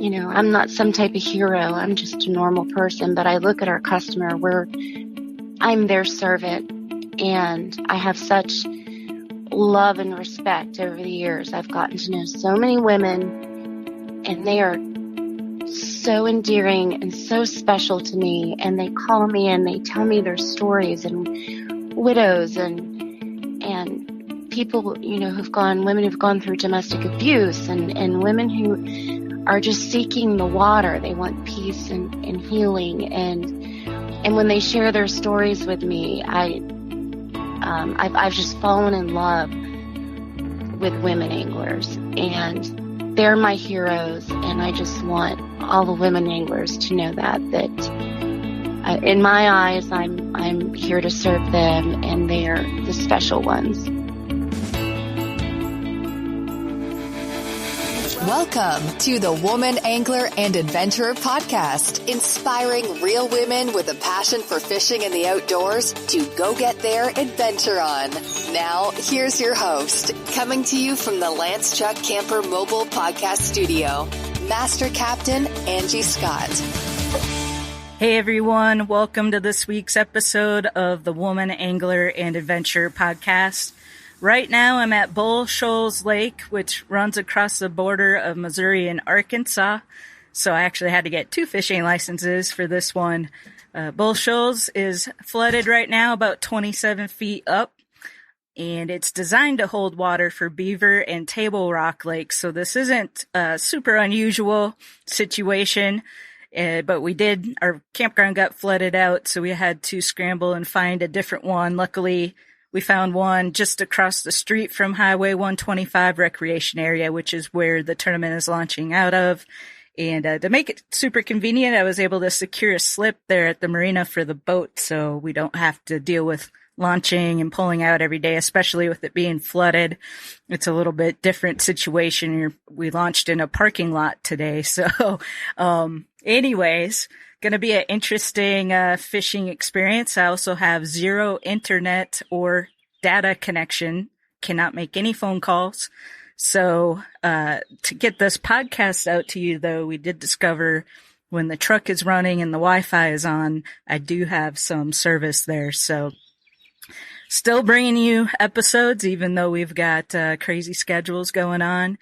I'm not some type of hero. I'm just a normal person, but I look at our customer where I'm their servant, and I have such love and respect over the years. I've gotten to know so many women, and they are so endearing and so special to me, and they call me and they tell me their stories, and widows and people, women who've gone through domestic abuse, and women who are just seeking the water. They want peace and healing, and when they share their stories with me, I've just fallen in love with women anglers, and they're my heroes, and I just want all the women anglers to know that in my eyes, I'm here to serve them, and they're the special ones. Welcome to the Woman Angler and Adventurer Podcast, inspiring real women with a passion for fishing and the outdoors to go get their adventure on. Now, here's your host, coming to you from the Lance Chuck Camper Mobile Podcast Studio, Master Captain Angie Scott. Hey everyone, welcome to this week's episode of the Woman Angler and Adventurer Podcast. Right now I'm at Bull Shoals Lake, which runs across the border of Missouri and Arkansas. So I actually had to get 2 fishing licenses for this one. Bull Shoals is flooded right now, about 27 feet up, and it's designed to hold water for beaver and table rock lakes. So this isn't a super unusual situation, but our campground got flooded out, so we had to scramble and find a different one. Luckily, we found one just across the street from Highway 125 recreation area, which is where the tournament is launching out of. And to make it super convenient, I was able to secure a slip there at the marina for the boat, so we don't have to deal with launching and pulling out every day, especially with it being flooded. It's a little bit different situation. We launched in a parking lot today. So anyways, going to be an interesting fishing experience. I also have 0 internet or data connection, cannot make any phone calls. So to get this podcast out to you, though, we did discover when the truck is running and the Wi-Fi is on, I do have some service there. So still bringing you episodes, even though we've got crazy schedules going on.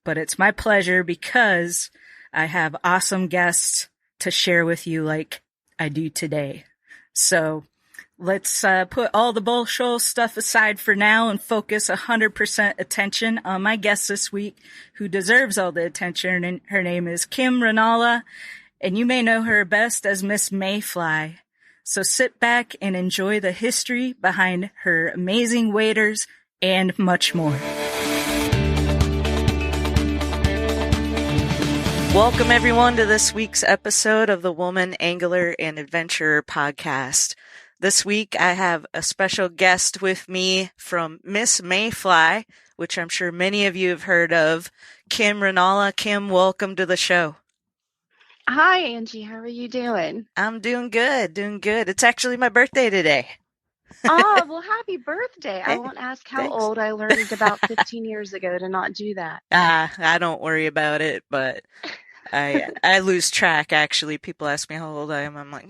But it's my pleasure because I have awesome guests to share with you like I do today. So let's put all the Bull Shoals stuff aside for now and focus 100% attention on my guest this week, who deserves all the attention. And her name is Kim Ranalla, and you may know her best as Miss Mayfly. So sit back and enjoy the history behind her amazing waders and much more. Welcome everyone to this week's episode of the Woman Angler and Adventurer Podcast. This week I have a special guest with me from Miss Mayfly, which I'm sure many of you have heard of, Kim Ranalla. Kim, welcome to the show. Hi, Angie. How are you doing? I'm doing good. It's actually my birthday today. Oh, well, happy birthday. I won't ask how old. I learned about 15 years ago to not do that. I don't worry about it, but I lose track, actually. People ask me how old I am. I'm like,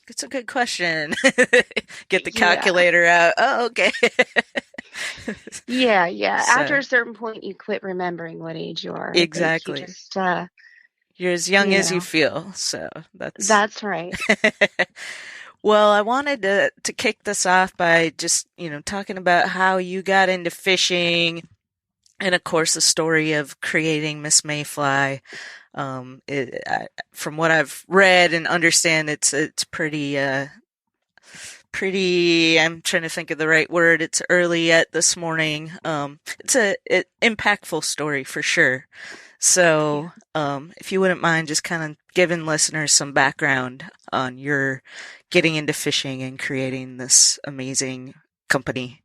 it's a good question. Get the calculator out. Oh, okay. Yeah. So, after a certain point, you quit remembering what age you are. Exactly. You're as young as you feel, so that's right. Well, I wanted to kick this off by just, talking about how you got into fishing and, of course, the story of creating Miss Mayfly. From what I've read and understand, it's pretty, I'm trying to think of the right word. It's early yet this morning. It's an impactful story for sure. So, if you wouldn't mind just kind of giving listeners some background on your getting into fishing and creating this amazing company.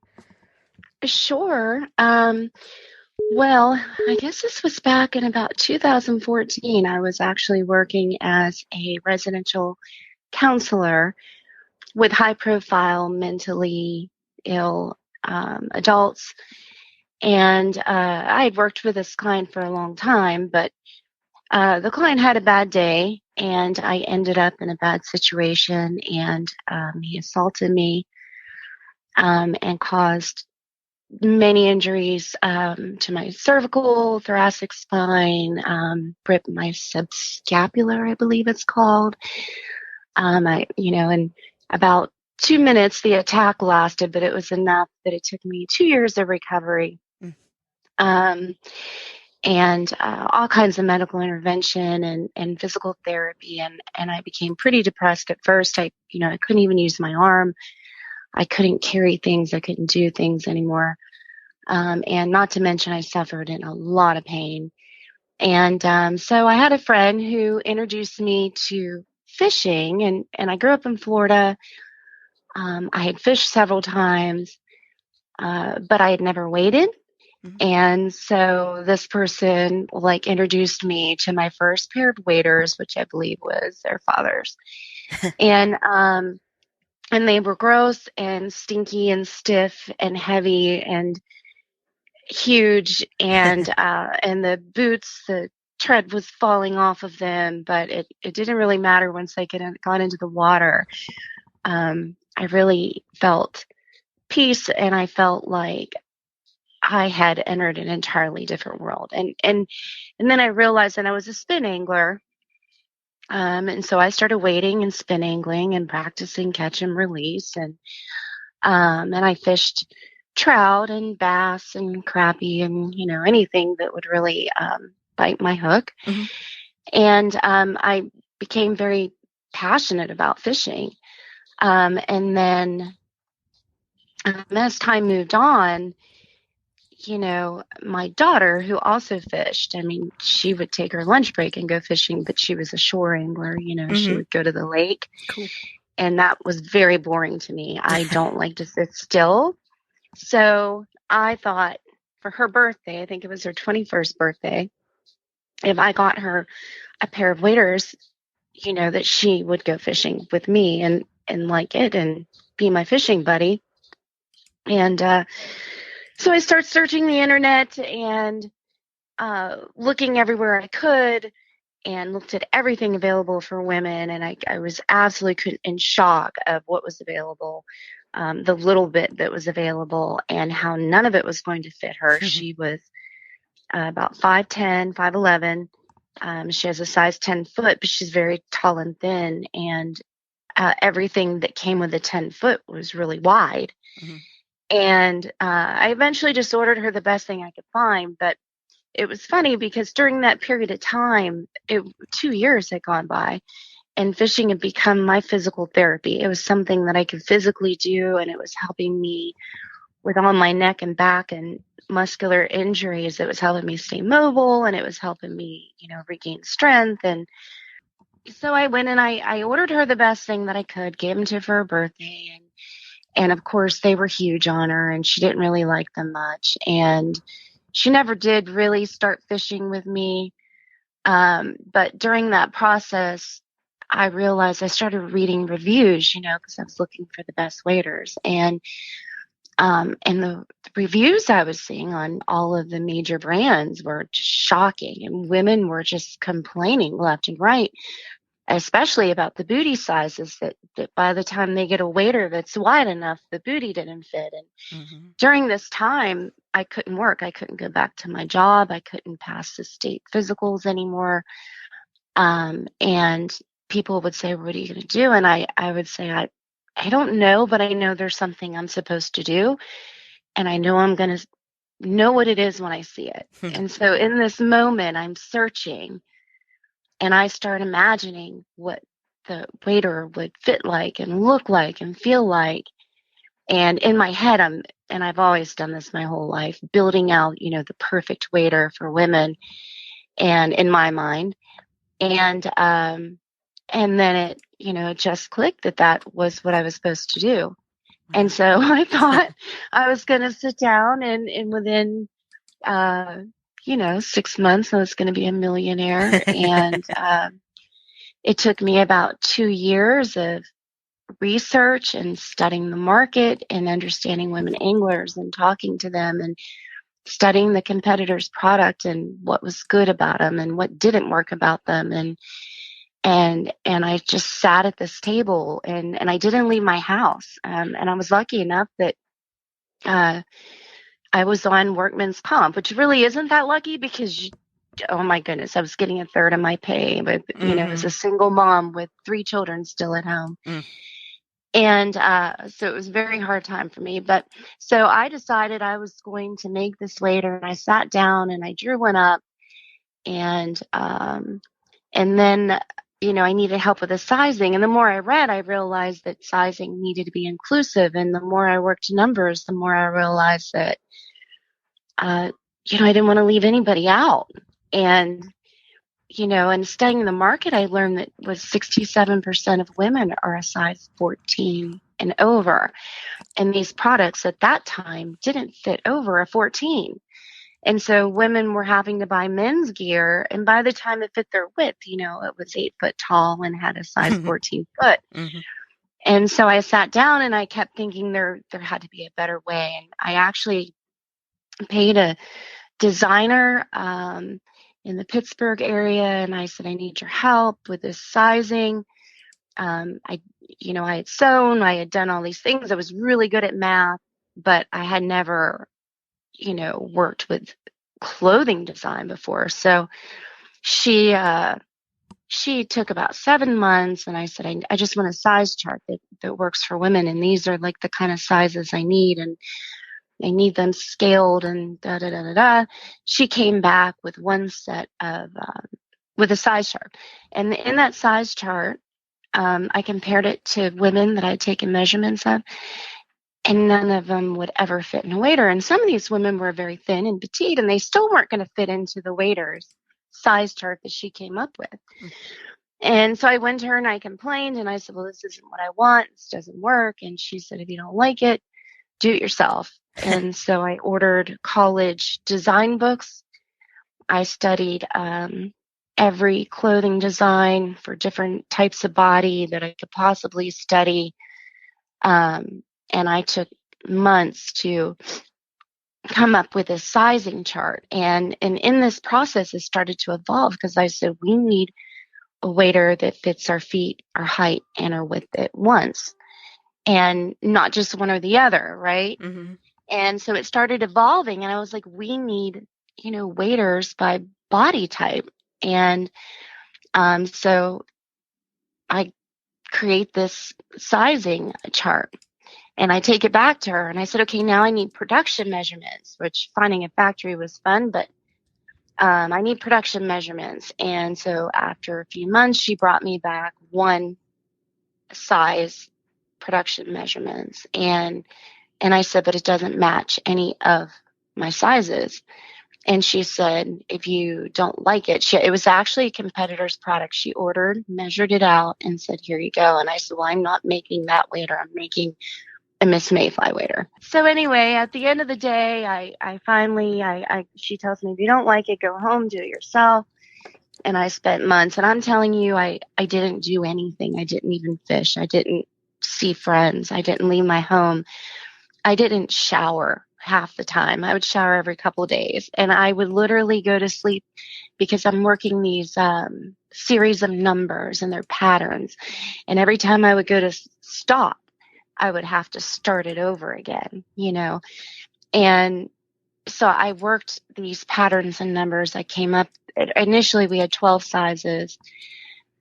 Sure. Well, I guess this was back in about 2014. I was actually working as a residential counselor with high-profile mentally ill adults. And I had worked with this client for a long time, but the client had a bad day, and I ended up in a bad situation, and he assaulted me and caused many injuries to my cervical, thoracic spine, ripped my subscapular, I believe it's called. In about 2 minutes, the attack lasted, but it was enough that it took me 2 years of recovery. And all kinds of medical intervention and physical therapy. And I became pretty depressed at first. I couldn't even use my arm. I couldn't carry things. I couldn't do things anymore. And not to mention, I suffered in a lot of pain. And so I had a friend who introduced me to fishing, and I grew up in Florida. I had fished several times, but I had never waded. And so this person introduced me to my first pair of waders, which I believe was their father's. And they were gross and stinky and stiff and heavy and huge. And the boots, the tread was falling off of them, but it didn't really matter once they got into the water. I really felt peace, and I felt like I had entered an entirely different world. And then I realized that I was a spin angler. And so I started wading and spin angling and practicing catch and release. And I fished trout and bass and crappie and, anything that would really bite my hook. And I became very passionate about fishing. And then as time moved on, my daughter, who also fished, she would take her lunch break and go fishing, but she was a shore angler. She would go to the lake. Cool. And that was very boring to me. I don't like to sit still. So I thought for her birthday, I think it was her 21st birthday, if I got her a pair of waders, that she would go fishing with me and like it and be my fishing buddy. And so I started searching the internet and looking everywhere I could, and looked at everything available for women. And I was absolutely in shock of what was available, the little bit that was available, and how none of it was going to fit her. She was about 5'10", 5'11". She has a size 10 foot, but she's very tall and thin. And everything that came with a 10 foot was really wide. And I eventually just ordered her the best thing I could find. But it was funny because during that period of time, 2 years had gone by, and fishing had become my physical therapy. It was something that I could physically do, and it was helping me with all my neck and back and muscular injuries. It was helping me stay mobile, and it was helping me, regain strength. And so I went and I ordered her the best thing that I could, gave them to her for her birthday. And of course, they were huge on her, and she didn't really like them much. And she never did really start fishing with me. But during that process, I realized I started reading reviews, because I was looking for the best waders. And the reviews I was seeing on all of the major brands were just shocking. And women were just complaining left and right, especially about the booty sizes, that by the time they get a wader that's wide enough, the booty didn't fit. And during this time, I couldn't work. I couldn't go back to my job. I couldn't pass the state physicals anymore. And people would say, "What are you going to do?" And I would say, I don't know, but I know there's something I'm supposed to do. And I know I'm going to know what it is when I see it. And so in this moment, I'm searching. And I start imagining what the wader would fit like and look like and feel like. And in my head, and I've always done this my whole life, building out, the perfect wader for women, and in my mind. And then it just clicked that was what I was supposed to do. And so I thought I was going to sit down and within 6 months, I was going to be a millionaire. And it took me about 2 years of research and studying the market and understanding women anglers and talking to them and studying the competitor's product and what was good about them and what didn't work about them. And I just sat at this table and I didn't leave my house. And I was lucky enough that, I was on workman's comp, which really isn't that lucky because, oh my goodness, I was getting a third of my pay, but as a single mom with 3 children still at home. And so it was a very hard time for me. But so I decided I was going to make this wader, and I sat down and I drew one up, and then I needed help with the sizing. And the more I read, I realized that sizing needed to be inclusive. And the more I worked numbers, the more I realized that I didn't want to leave anybody out. And and studying the market, I learned that was 67% of women are a size 14 and over. And these products at that time didn't fit over a 14. And so women were having to buy men's gear. And by the time it fit their width, it was 8 foot tall and had a size 14 foot. And so I sat down and I kept thinking there had to be a better way. And I actually paid a designer, in the Pittsburgh area. And I said, I need your help with this sizing. I had sewn, I had done all these things. I was really good at math, but I had never, worked with clothing design before. So she took about 7 months, and I said, I just want a size chart that works for women. And these are like the kind of sizes I need. And I need them scaled and da da da da da. She came back with one set of with a size chart, and in that size chart, I compared it to women that I'd taken measurements of, and none of them would ever fit in a wader. And some of these women were very thin and petite, and they still weren't going to fit into the wader's size chart that she came up with. And so I went to her and I complained, and I said, well, this isn't what I want. This doesn't work. And she said, if you don't like it, do it yourself. And so I ordered college design books. I studied every clothing design for different types of body that I could possibly study. And I took months to come up with a sizing chart. And in this process, it started to evolve because I said, we need a wader that fits our feet, our height, and our width at once, and not just one or the other, right? And so it started evolving, and I was like, we need, waders by body type. And so I create this sizing chart, and I take it back to her, and I said, okay, now I need production measurements, which finding a factory was fun, but I need production measurements. And so after a few months, she brought me back one size production measurements. And I said, but it doesn't match any of my sizes. And she said, if you don't like it, it was actually a competitor's product. She ordered, measured it out, and said, here you go. And I said, well, I'm not making that wader. I'm making a Miss Mayfly wader. So anyway, at the end of the day, I finally, she tells me, if you don't like it, go home, do it yourself. And I spent months, and I'm telling you, I didn't do anything. I didn't even fish. I didn't see friends. I didn't leave my home. I didn't shower half the time. I would shower every couple of days, and I would literally go to sleep because I'm working these series of numbers and their patterns. And every time I would go to stop, I would have to start it over again, And so I worked these patterns and numbers. I came up, initially we had 12 sizes.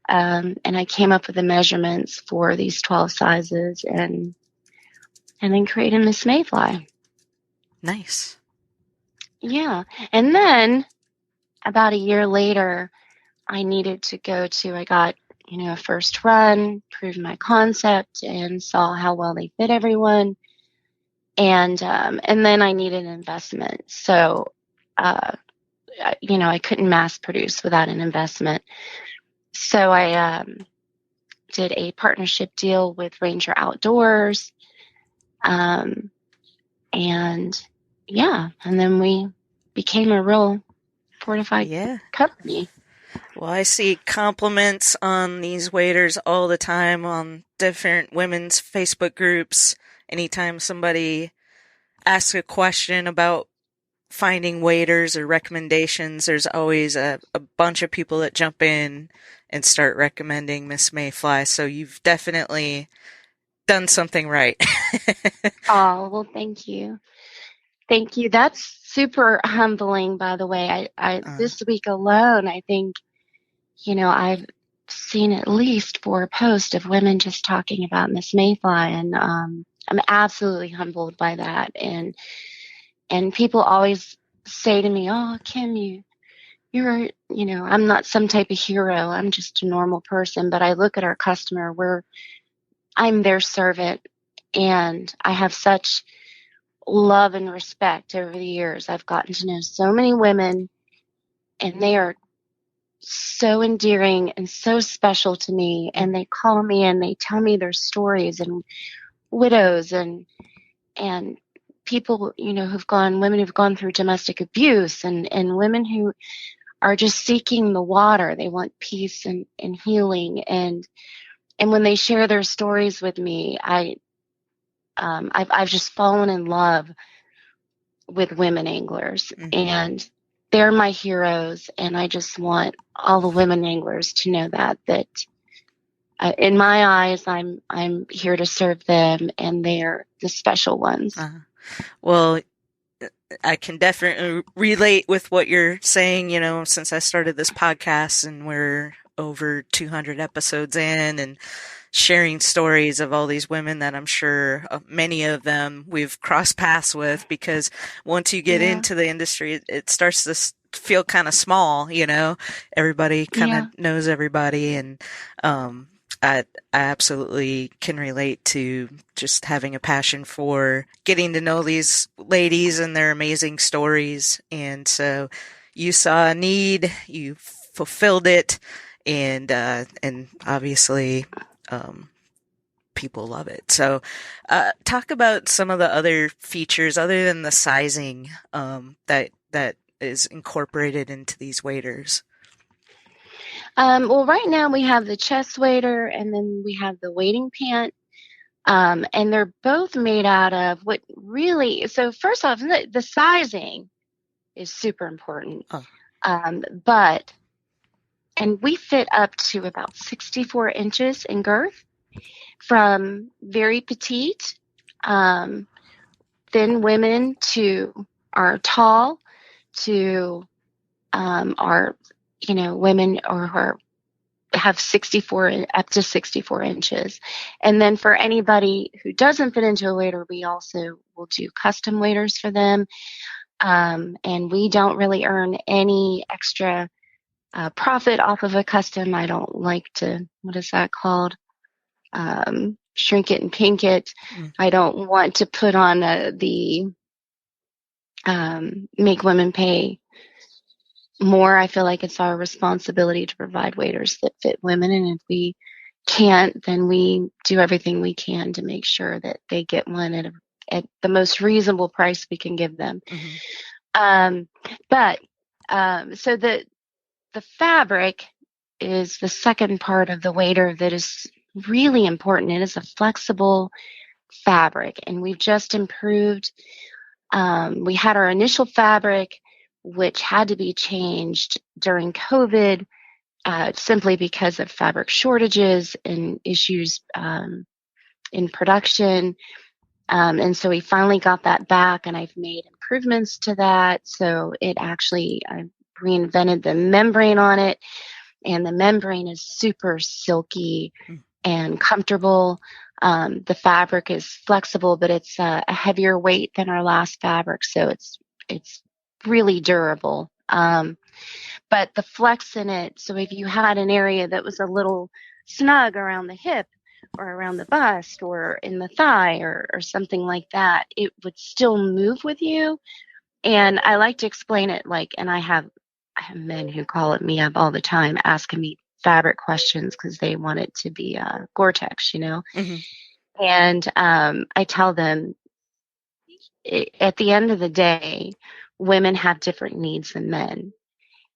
And I came up with the measurements for these 12 sizes and then created Miss Mayfly. Nice. Yeah. And then about a year later, I needed to I got, a first run, proved my concept, and saw how well they fit everyone. And then I needed an investment. So, I couldn't mass produce without an investment. So I did a partnership deal with Ranger Outdoors. And then we became a real fortified company. Well, I see compliments on these waders all the time on different women's Facebook groups. Anytime somebody asks a question about finding waiters or recommendations, there's always a bunch of people that jump in and start recommending Miss Mayfly. So you've definitely done something right. Oh, well, thank you. Thank you. That's super humbling, by the way. This week alone, I think, I've seen at least 4 posts of women just talking about Miss Mayfly, and I'm absolutely humbled by that. And people always say to me, "Oh, Kim, I'm not some type of hero. I'm just a normal person." But I look at our customer, I'm their servant, and I have such love and respect over the years. I've gotten to know so many women, and they are so endearing and so special to me. And they call me and they tell me their stories, and widows and people, women who've gone through domestic abuse, and women who are just seeking the water. They want peace and healing. And when they share their stories with me, I've just fallen in love with women anglers, and they're my heroes. And I just want all the women anglers to know that in my eyes, I'm here to serve them, and they're the special ones. Well, I can definitely relate with what you're saying, since I started this podcast and we're over 200 episodes in, and sharing stories of all these women that I'm sure many of them we've crossed paths with, because once you get into the industry, it starts to feel kind of small, everybody kind of knows everybody. And I absolutely can relate to just having a passion for getting to know these ladies and their amazing stories. And so you saw a need, you fulfilled it, and obviously, people love it. So, talk about some of the other features other than the sizing, that is incorporated into these waders. Well, right now we have the chest wader, and then we have the wading pant. And they're both made out of so first off, the sizing is super important. And we fit up to about 64 inches in girth, from very petite, thin women to our tall, to our, women who have 64 up to 64 inches. And then for anybody who doesn't fit into a wader, we also will do custom waders for them. And we don't really earn any extra profit off of a custom. I don't like to, what is that called? Shrink it and pink it. I don't want to put on make women pay more. I feel like it's our responsibility to provide waders that fit women. And if we can't, then we do everything we can to make sure that they get one at the most reasonable price we can give them. So the fabric is the second part of the wader that is really important. It is a flexible fabric, and we've just improved. We had our initial fabric, which had to be changed during COVID, simply because of fabric shortages and issues in production. And so we finally got that back, and I've made improvements to that. So I reinvented the membrane on it, and the membrane is super silky and comfortable. The fabric is flexible, but it's a heavier weight than our last fabric, so it's really durable. But the flex in it, so if you had an area that was a little snug around the hip or around the bust or in the thigh or something like that, it would still move with you. And I like to explain it and I have men who call me up all the time asking me fabric questions because they want it to be Gore-Tex, And I tell them, at the end of the day, women have different needs than men.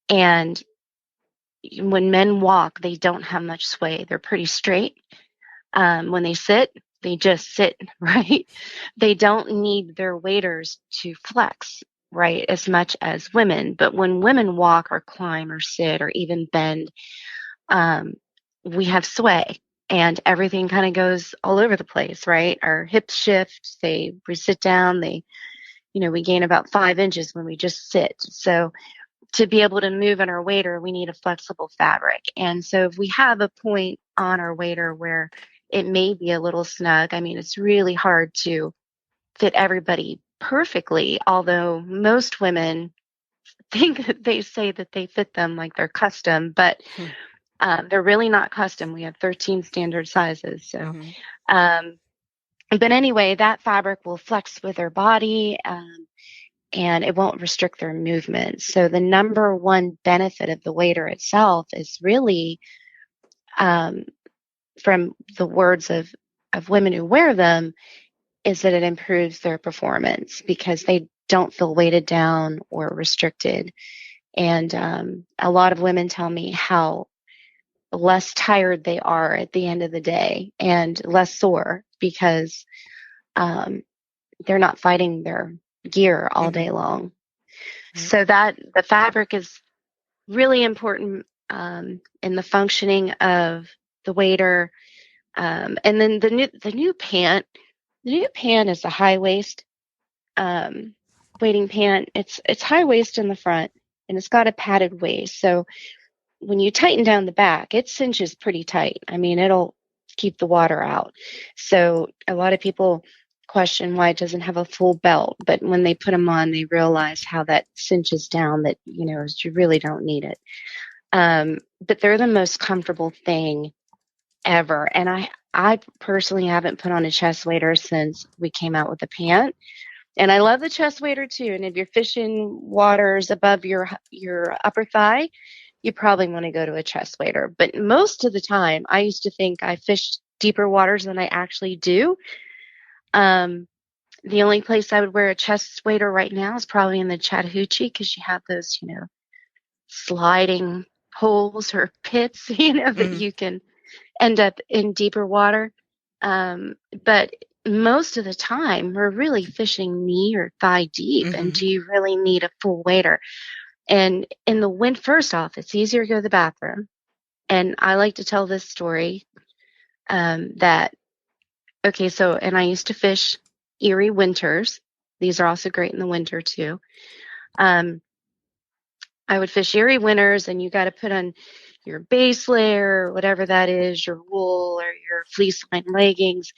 And when men walk, they don't have much sway. They're pretty straight. When they sit, they just sit, right? They don't need their waders to flex. right, as much as women. But when women walk or climb or sit or even bend, um, we have sway and everything kind of goes all over the place, right? Our hips shift, we sit down, we gain about 5 inches when we just sit. So to be able to move in our wader, we need a flexible fabric. And so if we have a point on our wader where it may be a little snug, I mean, it's really hard to fit everybody perfectly, although most women think that they say that they fit them like they're custom, but they're really not custom. We have 13 standard sizes. So, but anyway, that fabric will flex with their body. And it won't restrict their movement. So the number one benefit of the wader itself is really, from the words of women who wear them, is that it improves their performance because they don't feel weighted down or restricted. And a lot of women tell me how less tired they are at the end of the day and less sore because they're not fighting their gear all day long. So that the fabric is really important in the functioning of the wader. And then the new pant is a high waist wading pant. It's high waist in the front and it's got a padded waist. So when you tighten down the back, it cinches pretty tight. I mean, it'll keep the water out. So a lot of people question why it doesn't have a full belt, but when they put them on, they realize how that cinches down that, you really don't need it. But they're the most comfortable thing ever. And I personally haven't put on a chest wader since we came out with the pant. And I love the chest wader too. And if you're fishing waters above your upper thigh, you probably want to go to a chest wader. But most of the time, I used to think I fished deeper waters than I actually do. The only place I would wear a chest wader right now is probably in the Chattahoochee because you have those, sliding holes or pits, that you can end up in deeper water. But most of the time, we're really fishing knee or thigh deep. And do you really need a full wader? And in the wind, first off, it's easier to go to the bathroom. And I like to tell this story and I used to fish Erie winters. These are also great in the winter too. I would fish Erie winters and you got to put on your base layer, whatever that is, your wool or your fleece lined leggings,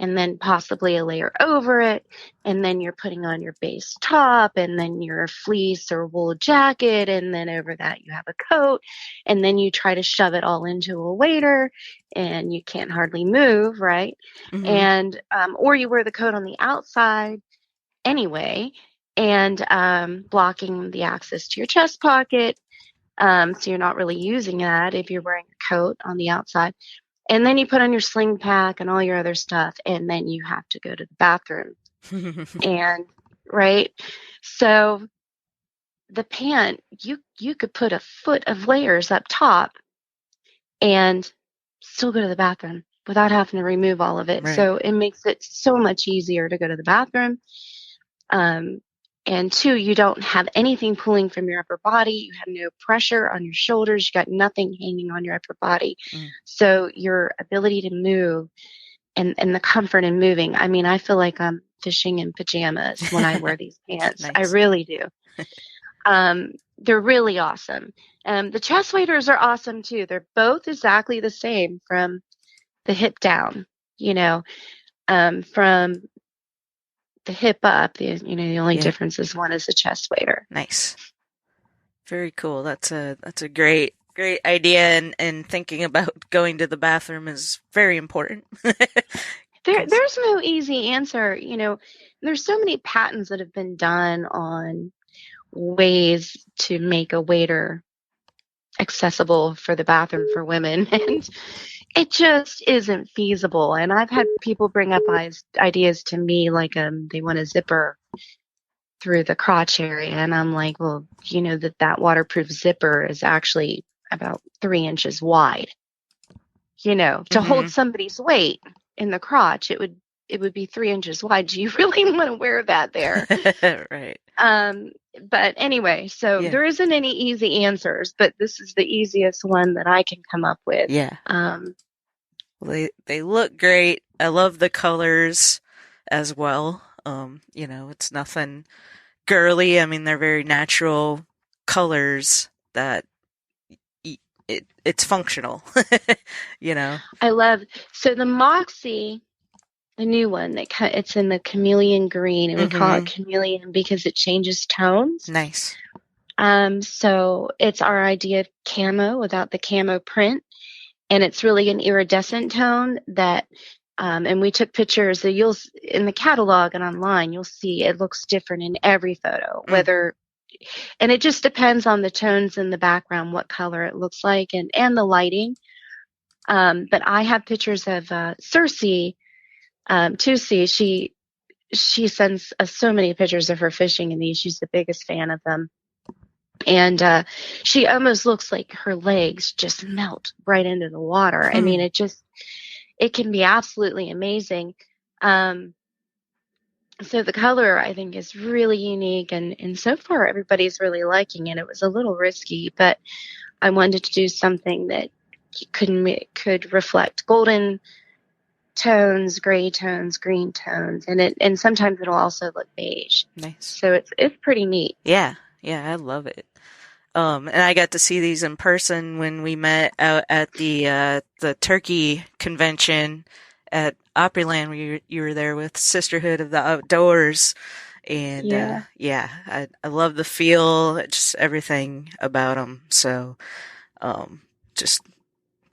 and then possibly a layer over it. And then you're putting on your base top and then your fleece or wool jacket. And then over that you have a coat. And then you try to shove it all into a wader and you can't hardly move, right? And, or you wear the coat on the outside anyway, and blocking the access to your chest pocket. So you're not really using that if you're wearing a coat on the outside. And then you put on your sling pack and all your other stuff, and then you have to go to the bathroom. And right. So the pant, you could put a foot of layers up top and still go to the bathroom without having to remove all of it. Right. So it makes it so much easier to go to the bathroom. And two, you don't have anything pulling from your upper body. You have no pressure on your shoulders. You got nothing hanging on your upper body. So your ability to move and the comfort in moving. I mean, I feel like I'm fishing in pajamas when I wear these pants. Nice. I really do. They're really awesome. The chest waders are awesome too. They're both exactly the same from the hip down, from the hip up, the only difference is one is a chest wader. Nice. Very cool. That's a great idea, and thinking about going to the bathroom is very important. There's no easy answer. There's so many patents that have been done on ways to make a wader accessible for the bathroom for women, and it just isn't feasible. And I've had people bring up ideas to me like they want a zipper through the crotch area, and I'm like, well, that waterproof zipper is actually about 3 inches wide. To hold somebody's weight in the crotch, it it would be 3 inches wide. Do you really want to wear that there? Right. But anyway, so there isn't any easy answers, but this is the easiest one that I can come up with. Yeah. Well, they look great. I love the colors as well. It's nothing girly. I mean, they're very natural colors that it's functional, I love, so the Moxie, the new one, it's in the chameleon green, and we call it chameleon because it changes tones. Nice. So it's our idea of camo without the camo print, and it's really an iridescent tone that, and we took pictures that in the catalog and online, you'll see it looks different in every photo, and it just depends on the tones in the background, what color it looks like, and the lighting. But I have pictures of Circe, Tusi. She sends us so many pictures of her fishing in these. She's the biggest fan of them. And she almost looks like her legs just melt right into the water. I mean, it can be absolutely amazing. So the color, I think, is really unique, and so far everybody's really liking it. It was a little risky, but I wanted to do something that could reflect golden tones, gray tones, green tones, and sometimes it'll also look beige. Nice. So it's pretty neat. Yeah, I love it. And I got to see these in person when we met out at the turkey convention at Opryland. You were there with Sisterhood of the Outdoors, and I love the feel, just everything about them. So, just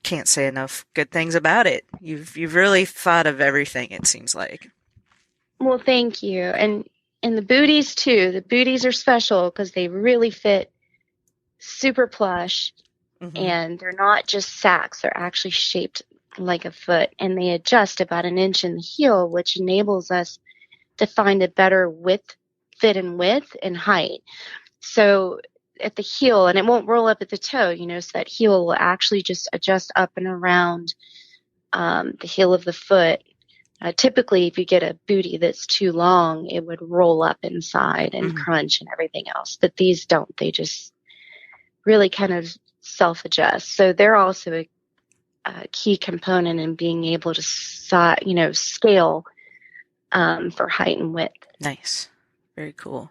can't say enough good things about it. You've really thought of everything, it seems like. Well, thank you, and the booties too. The booties are special because they really fit super plush, and they're not just sacks. They're actually shaped like a foot, and they adjust about an inch in the heel, which enables us to find a better fit and width and height. So at the heel, and it won't roll up at the toe, so that heel will actually just adjust up and around the heel of the foot. Typically, if you get a booty that's too long, it would roll up inside and crunch and everything else. But these don't. They just really kind of self-adjust. So they're also a key component in being able to scale for height and width. Nice. Very cool.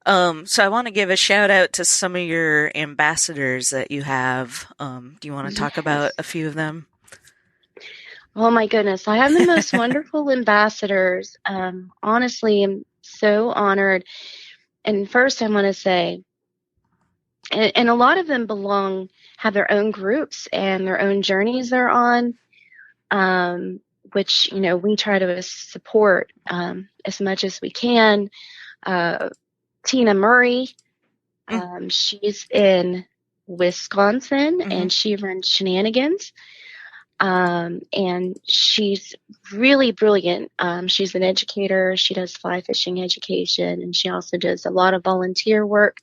So I want to give a shout out to some of your ambassadors that you have. Do you want to talk about a few of them? Oh my goodness. I have the most wonderful ambassadors. Honestly, I'm so honored. And first I want to say, and a lot of them have their own groups and their own journeys they're on, which, we try to support as much as we can. Tina Murray, she's in Wisconsin, and she runs Shenanigans. And she's really brilliant. She's an educator. She does fly fishing education, and she also does a lot of volunteer work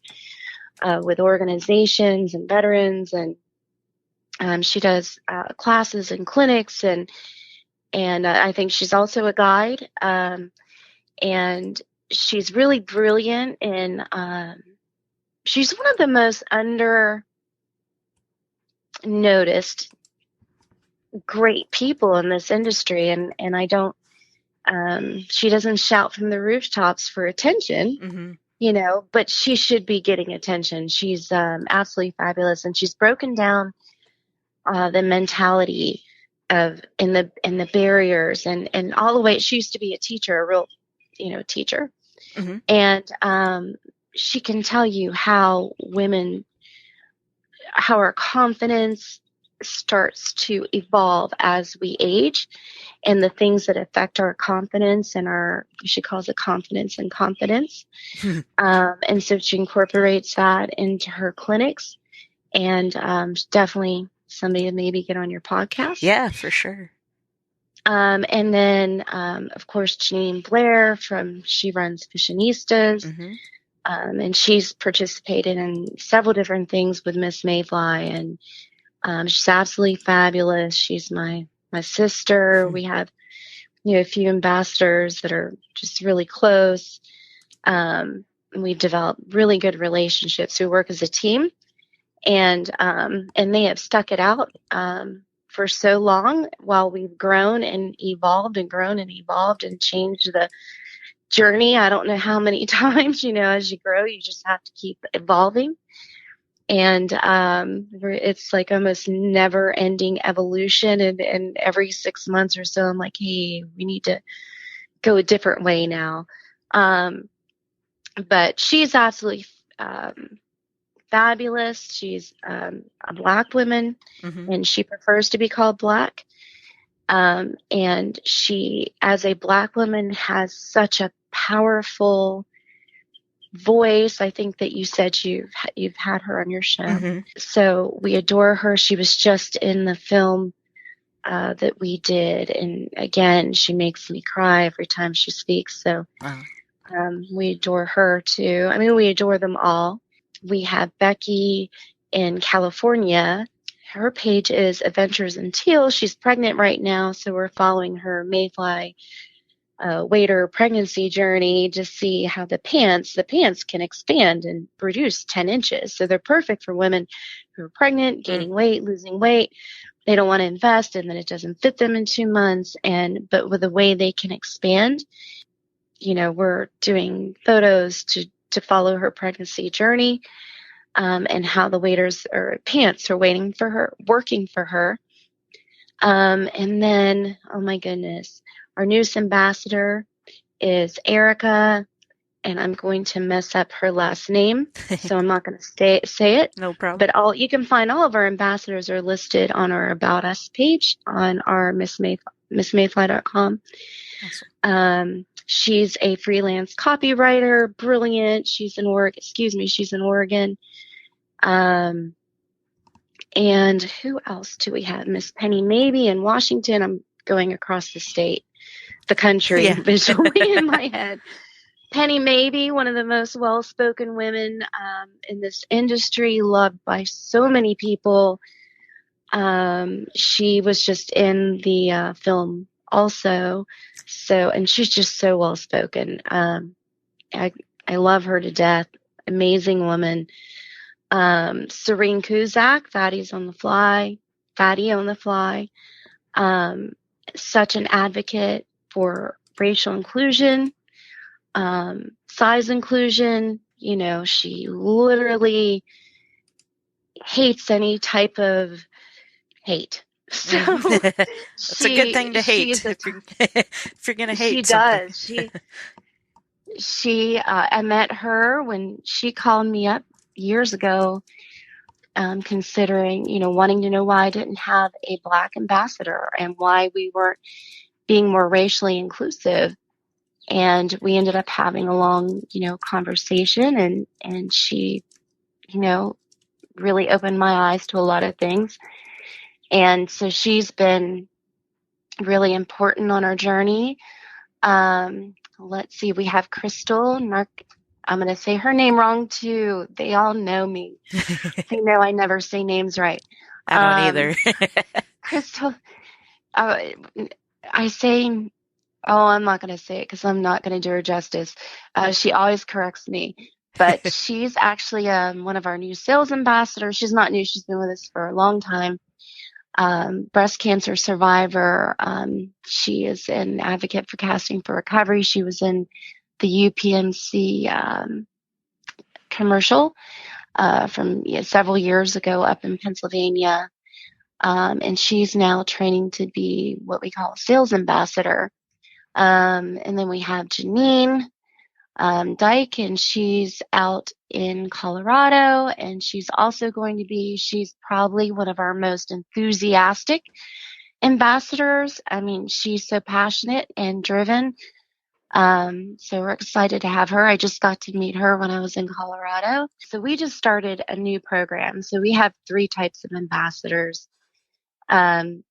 with organizations and veterans, and she does classes and clinics, and I think she's also a guide, and she's really brilliant, and she's one of the most noticed great people in this industry, and I don't she doesn't shout from the rooftops for attention, but she should be getting attention. She's absolutely fabulous, and she's broken down the mentality of and the barriers and all the way. She used to be a teacher, a real teacher, and she can tell you how our confidence starts to evolve as we age, and the things that affect our confidence and she calls it confidence and confidence. And so she incorporates that into her clinics, and definitely somebody to maybe get on your podcast. Yeah, for sure. And then, of course, Janine Blair she runs Fashionistas, and she's participated in several different things with Miss Mayfly, and she's absolutely fabulous. She's my sister. We have a few ambassadors that are just really close. We've developed really good relationships. We work as a team, and they have stuck it out for so long while we've grown and evolved and changed the journey. I don't know how many times, as you grow, you just have to keep evolving. And it's like almost never ending evolution. And every 6 months or so, I'm like, hey, we need to go a different way now. But she's absolutely fabulous. She's a Black woman, and she prefers to be called Black. And she, as a Black woman, has such a powerful voice. I think that you said you've had her on your show. So we adore her. She was just in the film that we did, and again, she makes me cry every time she speaks. So we adore her too. I mean, we adore them all. We have Becky in California. Her page is Adventures in Teal. She's pregnant right now, so we're following her Mayfly Wader pregnancy journey to see how the pants can expand and produce 10 inches. So they're perfect for women who are pregnant, gaining weight, losing weight. They don't want to invest, and then it doesn't fit them in 2 months. But with the way they can expand, we're doing photos to follow her pregnancy journey, and how the waiters or pants are working for her. And then, oh my goodness, our newest ambassador is Erica, and I'm going to mess up her last name, so I'm not going to say it. No problem. But you can find all of our ambassadors are listed on our About Us page on our MissMayfly.com. Awesome. She's a freelance copywriter, brilliant. She's in Oregon. And who else do we have? Miss Penny Maybe in Washington. I'm going across the country visually in my head. Penny Maybe, one of the most well-spoken women in this industry, loved by so many people. She was just in the film also. And she's just so well-spoken. I love her to death. Amazing woman. Serene Kuzak, Fatty on the Fly. Such an advocate for racial inclusion, size inclusion. She literally hates any type of hate. So it's a good thing to hate if you're going to hate something. She does. I met her when she called me up years ago, considering, wanting to know why I didn't have a Black ambassador and why we weren't being more racially inclusive. And we ended up having a long, conversation, and she, really opened my eyes to a lot of things. And so she's been really important on our journey. Let's see, we have Crystal. I'm going to say her name wrong too. They all know me. They know I never say names right. I don't either. Crystal, I'm not going to say it because I'm not going to do her justice. She always corrects me. But she's actually one of our new sales ambassadors. She's not new. She's been with us for a long time. Breast cancer survivor. She is an advocate for Casting for Recovery. She was in the UPMC commercial from several years ago up in Pennsylvania. And she's now training to be what we call a sales ambassador. And then we have Janine Dyke, and she's out in Colorado, and she's probably one of our most enthusiastic ambassadors. I mean, she's so passionate and driven. So we're excited to have her. I just got to meet her when I was in Colorado. So we just started a new program. So we have 3 types of ambassadors. Level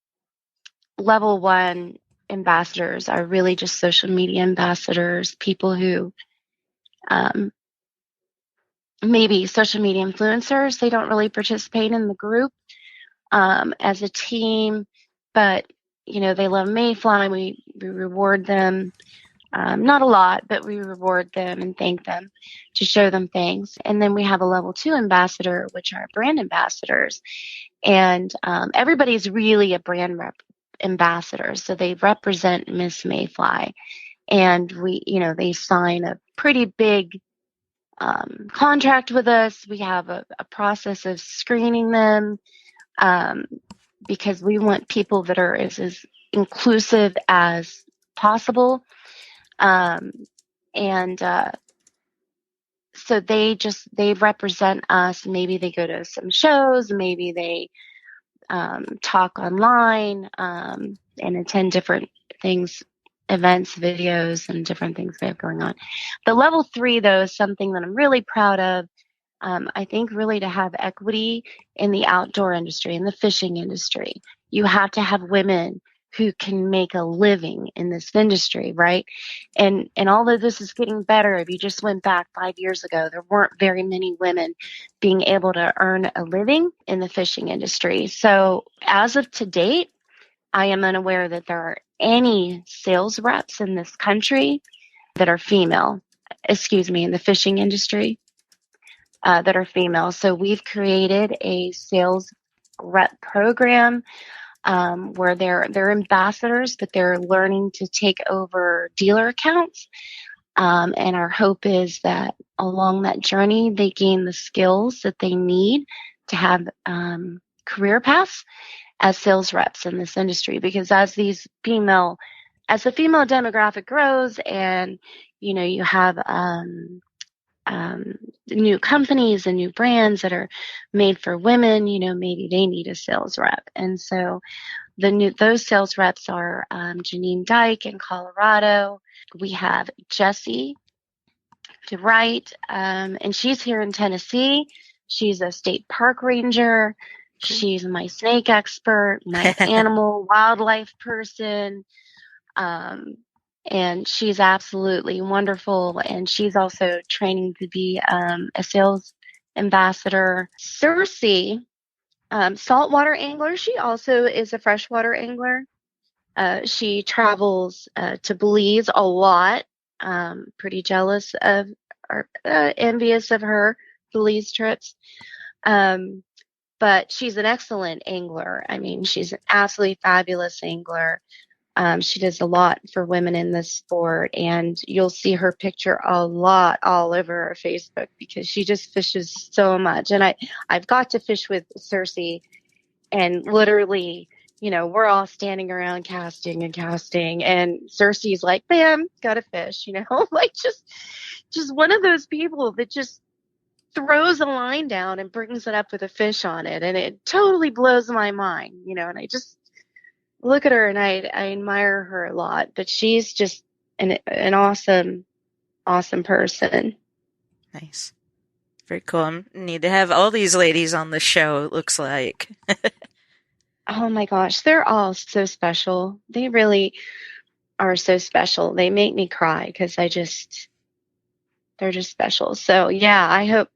1 ambassadors are really just social media ambassadors, people who maybe social media influencers. They don't really participate in the group as a team, but they love Mayfly. We reward them. Not a lot, but we reward them and thank them to show them things. And then we have a level 2 ambassador, which are brand ambassadors. And everybody's really a brand ambassador. So they represent Miss Mayfly. And they sign a pretty big contract with us. We have a process of screening them because we want people that are as inclusive as possible. So they represent us. Maybe they go to some shows, maybe they talk online and attend different things, events, videos, and different things we have going on. The level 3, though, is something that I'm really proud of. I think really to have equity in the outdoor industry, in the fishing industry, you have to have women who can make a living in this industry, right? And although this is getting better, if you just went back 5 years ago, there weren't very many women being able to earn a living in the fishing industry. So as of to date, I am unaware that there are any sales reps in this country that are female, in the fishing industry that are female. So we've created a sales rep program where they're ambassadors, but they're learning to take over dealer accounts. And our hope is that along that journey, they gain the skills that they need to have career paths as sales reps in this industry. Because as the female demographic grows, and you have new companies and new brands that are made for women, maybe they need a sales rep. And so those sales reps are Janine Dyke in Colorado. We have Jessie DeWright, and she's here in Tennessee. She's a state park ranger. She's my snake expert, my animal wildlife person. And she's absolutely wonderful. And she's also training to be a sales ambassador. Cersei, saltwater angler. She also is a freshwater angler. She travels to Belize a lot. Pretty jealous of or envious of her Belize trips. But she's an excellent angler. I mean, she's an absolutely fabulous angler. She does a lot for women in this sport, and you'll see her picture a lot all over her Facebook because she just fishes so much. And I've got to fish with Cersei, and literally, we're all standing around casting, and Cersei's like, "Bam, got a fish," like just one of those people that just throws a line down and brings it up with a fish on it, and it totally blows my mind, and I just look at her and I admire her a lot, but she's just an awesome person. Nice. Very cool. I need to have all these ladies on the show, it looks like. Oh my gosh, they're all so special. They really are so special. They make me cry because they're just special. So yeah, I hope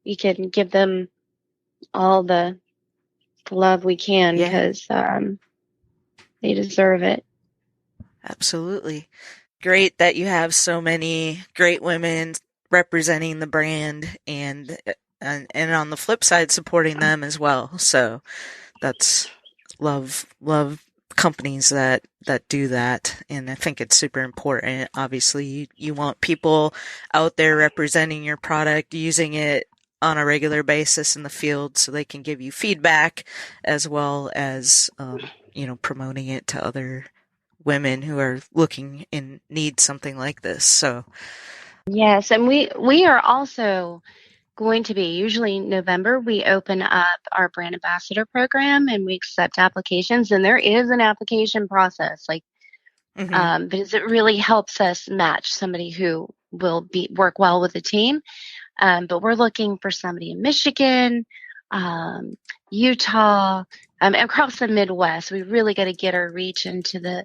we can give them all the love we can because they deserve it. Absolutely. Great that you have so many great women representing the brand and on the flip side, supporting them as well. So that's love companies that do that. And I think it's super important. Obviously, you want people out there representing your product, using it on a regular basis in the field so they can give you feedback as well as, promoting it to other women who are looking and need something like this. So yes, and we are also going to be, usually in November, we open up our brand ambassador program and we accept applications, and there is an application process, because it really helps us match somebody who will work well with the team. But we're looking for somebody in Michigan, Utah, across the Midwest. We really got to get our reach into the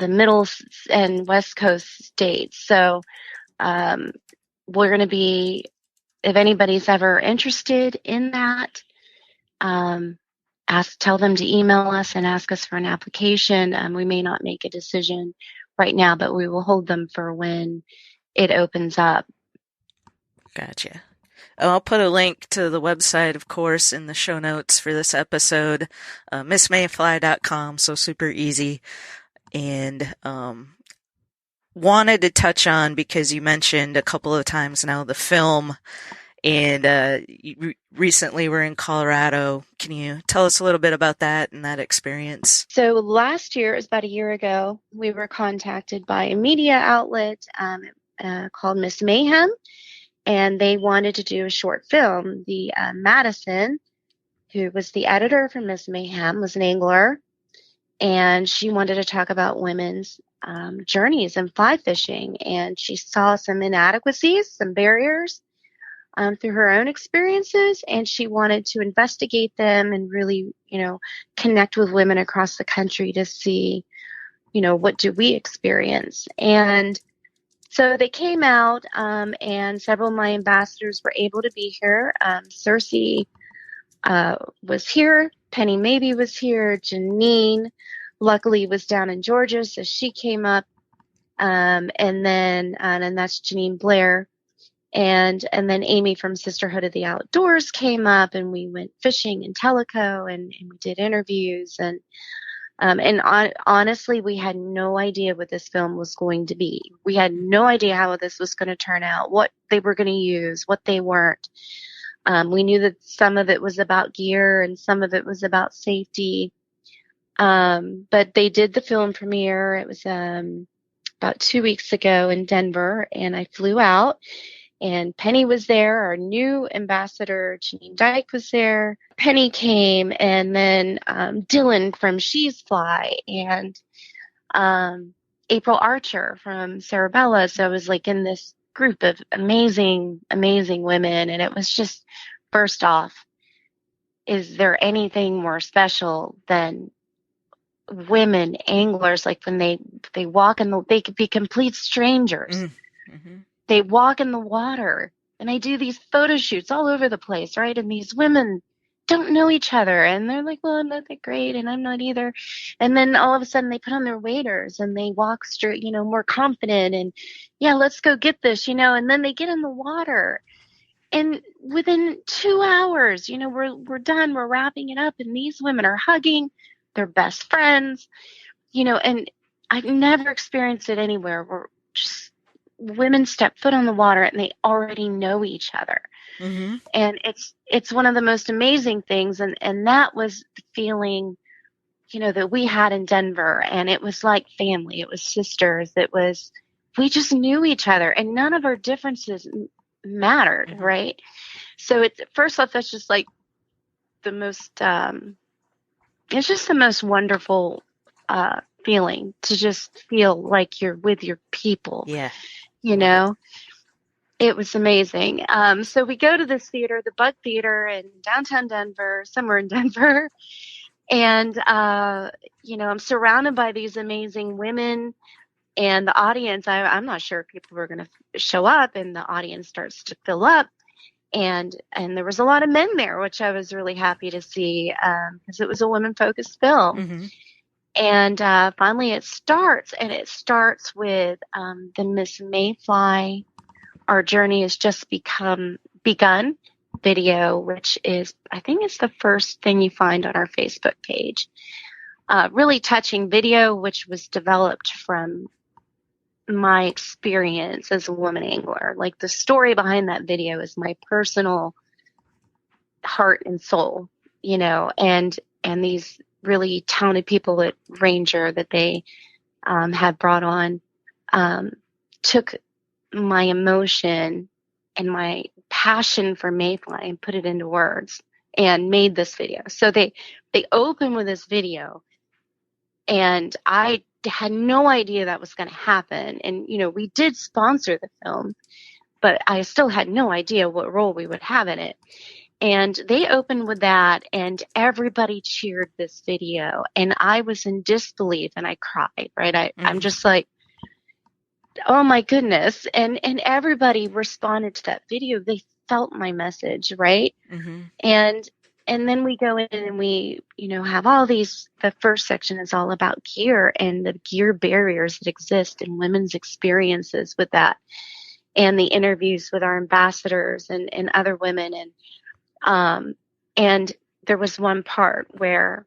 middle and West Coast states. So we're going to be, if anybody's ever interested in that, tell them to email us and ask us for an application. We may not make a decision right now, but we will hold them for when it opens up. Gotcha. I'll put a link to the website, of course, in the show notes for this episode, missmayfly.com, so super easy. And wanted to touch on, because you mentioned a couple of times now the film, and you recently were in Colorado. Can you tell us a little bit about that and that experience? So last year, it was about a year ago, we were contacted by a media outlet called Miss Mayhem, and they wanted to do a short film. The Madison, who was the editor for Miss Mayhem, was an angler, and she wanted to talk about women's journeys in fly fishing, and she saw some inadequacies, some barriers through her own experiences, and she wanted to investigate them and really, connect with women across the country to see, what do we experience. And so they came out, and several of my ambassadors were able to be here. Cersei was here. Penny Maybe was here. Janine, luckily, was down in Georgia, so she came up. And that's Janine Blair. And then Amy from Sisterhood of the Outdoors came up, and we went fishing in Tellico, and we did interviews. And honestly, we had no idea what this film was going to be. We had no idea how this was going to turn out, what they were going to use, what they weren't. We knew that some of it was about gear and some of it was about safety. But they did the film premiere. It was about 2 weeks ago in Denver, and I flew out. And Penny was there. Our new ambassador, Janine Dyke, was there. Penny came, and then Dylan from She's Fly, and April Archer from Cerebella. So I was like in this group of amazing, amazing women. And it was just, first off, is there anything more special than women anglers? Like when they walk they could be complete strangers. Mm-hmm. They walk in the water, and they do these photo shoots all over the place, right? And these women don't know each other, and they're like, well, I'm not that great, and I'm not either. And then all of a sudden they put on their waders, and they walk straight, more confident, and yeah, let's go get this, and then they get in the water. And within 2 hours, we're done, we're wrapping it up, and these women are hugging, they're best friends, and I've never experienced it anywhere where just women step foot on the water and they already know each other. Mm-hmm. And it's one of the most amazing things. And that was the feeling, that we had in Denver. And it was like family. It was sisters. We just knew each other, and none of our differences mattered. Mm-hmm. Right. So first off, that's just like the most, it's just the most wonderful, feeling to just feel like you're with your people. Yeah. It was amazing. So we go to this theater, the Bug Theater in downtown Denver, somewhere in Denver. And, I'm surrounded by these amazing women, and the audience, I'm not sure if people were going to show up, and the audience starts to fill up. And there was a lot of men there, which I was really happy to see, because it was a women-focused film. Mm-hmm. And finally it starts with the Miss Mayfly, Our Journey Has Just Begun video, which is, I think it's the first thing you find on our Facebook page. Really touching video, which was developed from my experience as a woman angler. Like, the story behind that video is my personal heart and soul, and these really talented people at Ranger that they had brought on took my emotion and my passion for Mayfly and put it into words and made this video. So they open with this video, and I had no idea that was going to happen. And, we did sponsor the film, but I still had no idea what role we would have in it. And they opened with that, and everybody cheered this video, and I was in disbelief, and I cried, right? Mm-hmm. I'm just like, oh my goodness. And everybody responded to that video. They felt my message, right? Mm-hmm. And then we go in and we, have all these, the first section is all about gear and the gear barriers that exist in women's experiences with that, and the interviews with our ambassadors and other women. And there was one part where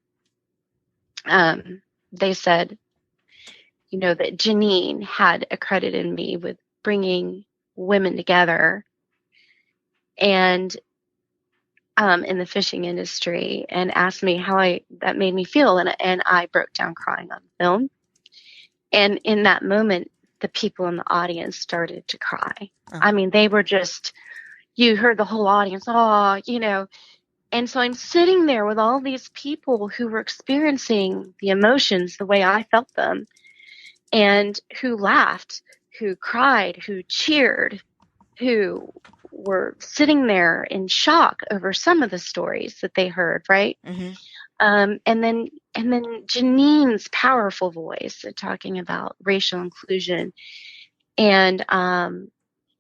they said, that Janine had accredited me with bringing women together and in the fishing industry, and asked me how that made me feel. And I broke down crying on film. And in that moment, the people in the audience started to cry. I mean, they were just, you heard the whole audience, and so I'm sitting there with all these people who were experiencing the emotions the way I felt them, and who laughed, who cried, who cheered, who were sitting there in shock over some of the stories that they heard, right? Mm-hmm. And then Janine's powerful voice talking about racial inclusion. And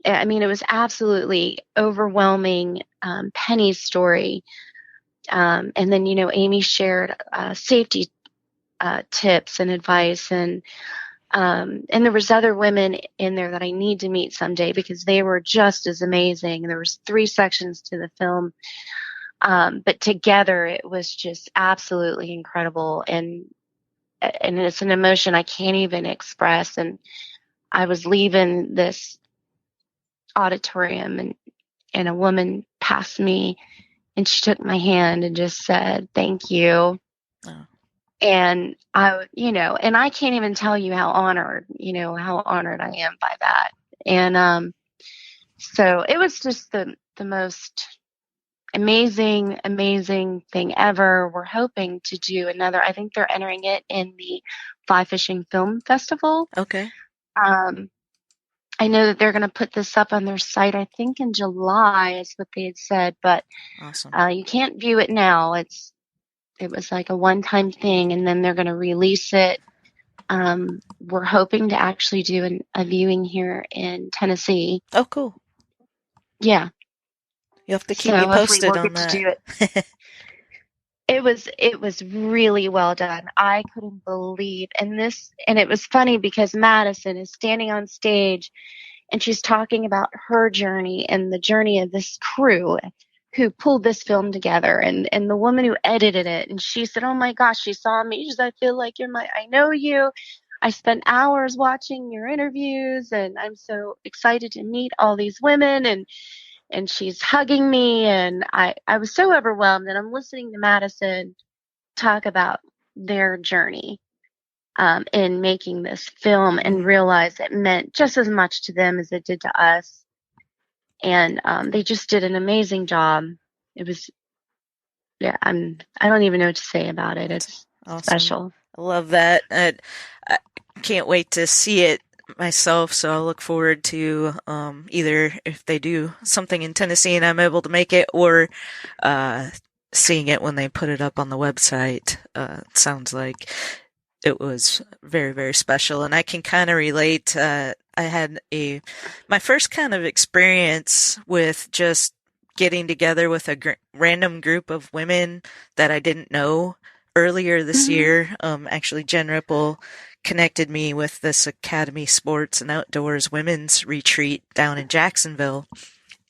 it was absolutely overwhelming. Penny's story. And then, Amy shared safety tips and advice, and there was other women in there that I need to meet someday because they were just as amazing. There was 3 sections to the film, but together it was just absolutely incredible, and it's an emotion I can't even express. And I was leaving this auditorium, and a woman passed me, and she took my hand and just said, "Thank you." Oh. And and I can't even tell you how honored I am by that. And so it was just the most amazing thing ever. We're hoping to do another. I think they're entering it in the Fly Fishing Film Festival. Okay. I know that they're going to put this up on their site, I think in July is what they had said, but awesome. You can't view it now. It was like a one-time thing, and then they're going to release it. We're hoping to actually do a viewing here in Tennessee. Oh, cool. Yeah. You'll have to keep me posted on that. To do it. It was really well done. I couldn't believe, and it was funny because Madison is standing on stage and she's talking about her journey and the journey of this crew who pulled this film together, and the woman who edited it. And she said, "Oh my gosh," she saw me. She said, "I feel like I know you. I spent hours watching your interviews, and I'm so excited to meet all these women." And she's hugging me, and I was so overwhelmed. And I'm listening to Madison talk about their journey in making this film, and realize it meant just as much to them as it did to us. And they just did an amazing job. It was, I don't even know what to say about it. It's awesome. Special. I love that. I can't wait to see it myself, so I'll look forward to either if they do something in Tennessee and I'm able to make it, or seeing it when they put it up on the website. It sounds like it was very, very special, and I can kind of relate. I had my first kind of experience with just getting together with a random group of women that I didn't know earlier this year. Actually, Jen Ripple connected me with this Academy Sports and Outdoors women's retreat down in Jacksonville.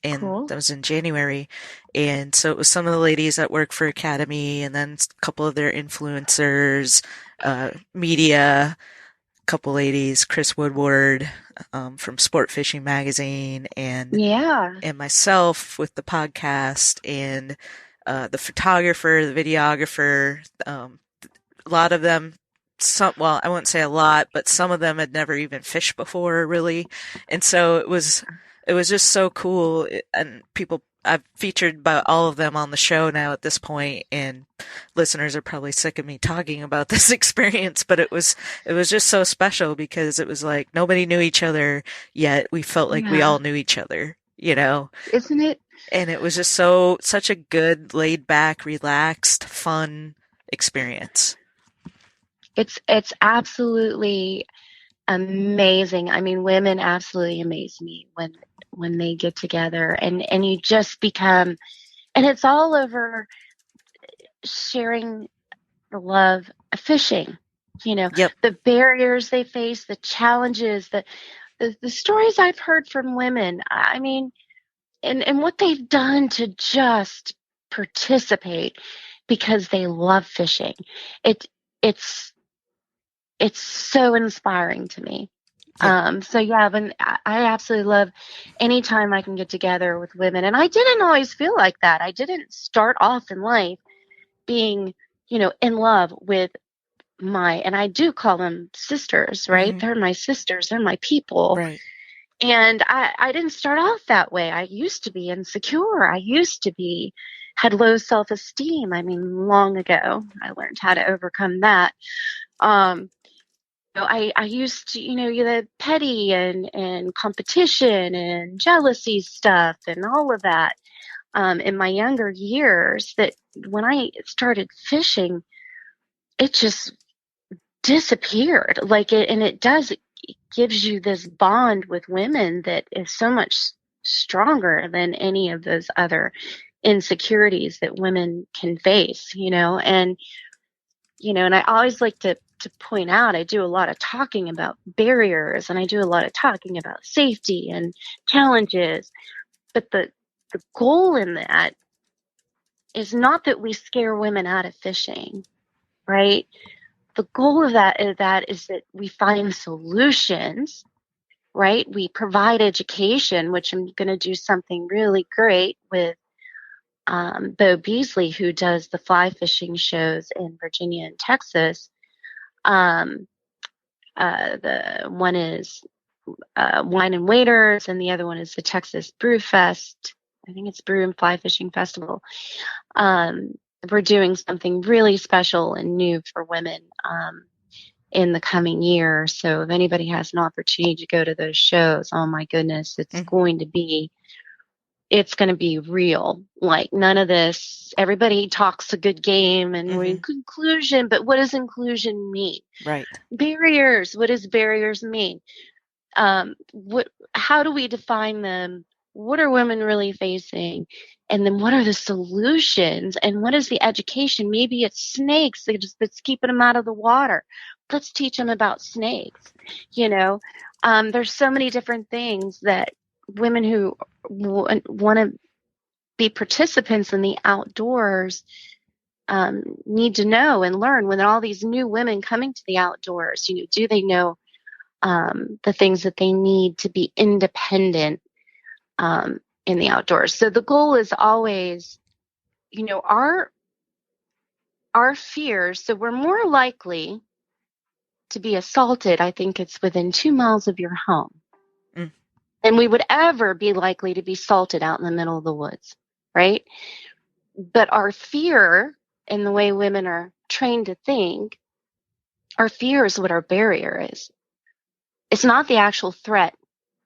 And cool. That was in January. And so it was some of the ladies that work for Academy, and then a couple of their influencers, media, a couple ladies, Chris Woodward from Sport Fishing Magazine, and myself with the podcast, and the photographer, the videographer. A lot of them, I wouldn't say a lot, but some of them had never even fished before, really. And so it was just so cool. And I've featured about all of them on the show now at this point, and listeners are probably sick of me talking about this experience, but it was just so special because it was like nobody knew each other, yet we felt like we all knew each other, Isn't it? And it was just such a good, laid back, relaxed, fun experience. It's absolutely amazing. I mean, women absolutely amaze me when they get together, and you just become, and it's all over sharing the love of fishing, Yep. the barriers they face, the challenges, the stories I've heard from women. I mean, and what they've done to just participate because they love fishing. It it's it's so inspiring to me. Yeah. So yeah, but I absolutely love anytime I can get together with women. And I didn't always feel like that. I didn't start off in life being, in love with and I do call them sisters, right? Mm-hmm. They're my sisters. They're my people. Right. And I didn't start off that way. I used to be insecure. I used to had low self-esteem. I mean, long ago, I learned how to overcome that. Um, I used to, the petty and competition and jealousy stuff and all of that, in my younger years, that when I started fishing, it just disappeared. And it does, it gives you this bond with women that is so much stronger than any of those other insecurities that women can face, and I always like to point out, I do a lot of talking about barriers, and I do a lot of talking about safety and challenges. But the goal in that is not that we scare women out of fishing, right? The goal of that is that we find solutions, right? We provide education, which I'm going to do something really great with Bo Beasley, who does the fly fishing shows in Virginia and Texas. The one is Wine and Waders, and the other one is the Texas Brew Fest. I think it's Brew and Fly Fishing Festival. We're doing something really special and new for women in the coming year. So if anybody has an opportunity to go to those shows, oh my goodness, it's going to be real. Like, none of this, everybody talks a good game and we're in conclusion, but what does inclusion mean? Right. Barriers, what does barriers mean? How do we define them? What are women really facing? And then what are the solutions? And what is the education? Maybe it's snakes that's keeping them out of the water. Let's teach them about snakes. There's so many different things that women who want to be participants in the outdoors need to know and learn. When all these new women coming to the outdoors, do they know the things that they need to be independent in the outdoors? So the goal is always, our fears. So we're more likely to be assaulted. I think it's within 2 miles of your home than we would ever be likely to be assaulted out in the middle of the woods, right? But our fear, and the way women are trained to think, our fear is what our barrier is. It's not the actual threat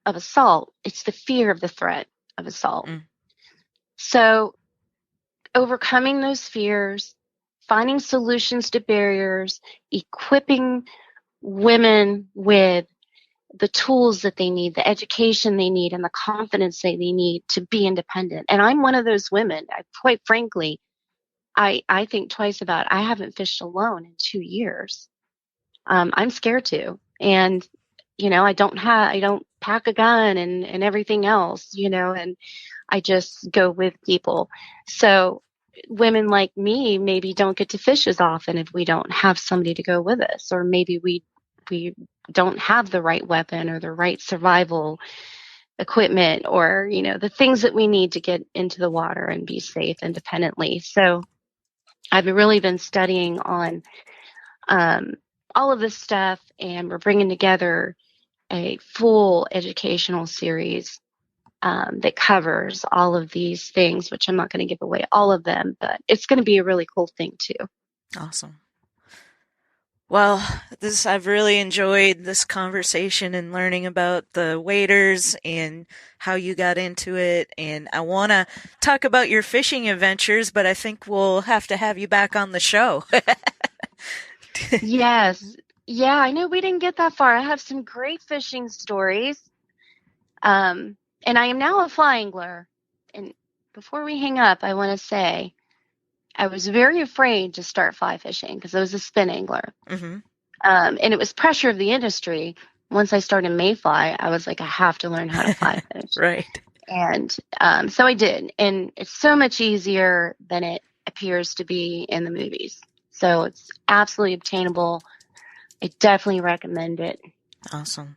of assault. It's the fear of the threat of assault. So overcoming those fears, finding solutions to barriers, equipping women with the tools that they need, the education they need, and the confidence they need to be independent. And I'm one of those women. Quite frankly, I think twice about it. I haven't fished alone in 2 years. I'm scared to. And, I don't pack a gun and everything else, and I just go with people. So women like me maybe don't get to fish as often if we don't have somebody to go with us, or maybe we don't have the right weapon or the right survival equipment, or, the things that we need to get into the water and be safe independently. So I've really been studying on all of this stuff, and we're bringing together a full educational series that covers all of these things, which I'm not going to give away all of them, but it's going to be a really cool thing too. Awesome. Well, I've really enjoyed this conversation and learning about the waders and how you got into it. And I want to talk about your fishing adventures, but I think we'll have to have you back on the show. Yes. Yeah, I know we didn't get that far. I have some great fishing stories. And I am now a fly angler. And before we hang up, I want to say, I was very afraid to start fly fishing because I was a spin angler. Mm-hmm. And it was pressure of the industry. Once I started Mayfly, I was like, I have to learn how to fly fish. Right. And so I did. And it's so much easier than it appears to be in the movies. So it's absolutely obtainable. I definitely recommend it. Awesome.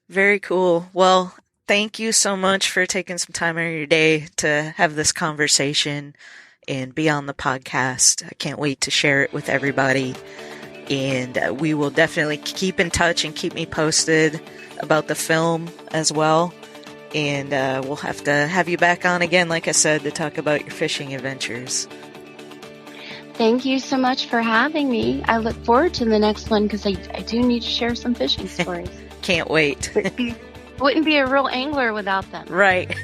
Very cool. Well, thank you so much for taking some time out of your day to have this conversation and be on the podcast. I can't wait to share it with everybody. And we will definitely keep in touch and keep me posted about the film as well. And we'll have to have you back on again, like I said, to talk about your fishing adventures. Thank you so much for having me. I look forward to the next one because I do need to share some fishing stories. Can't wait. Wouldn't be a real angler without them. Right.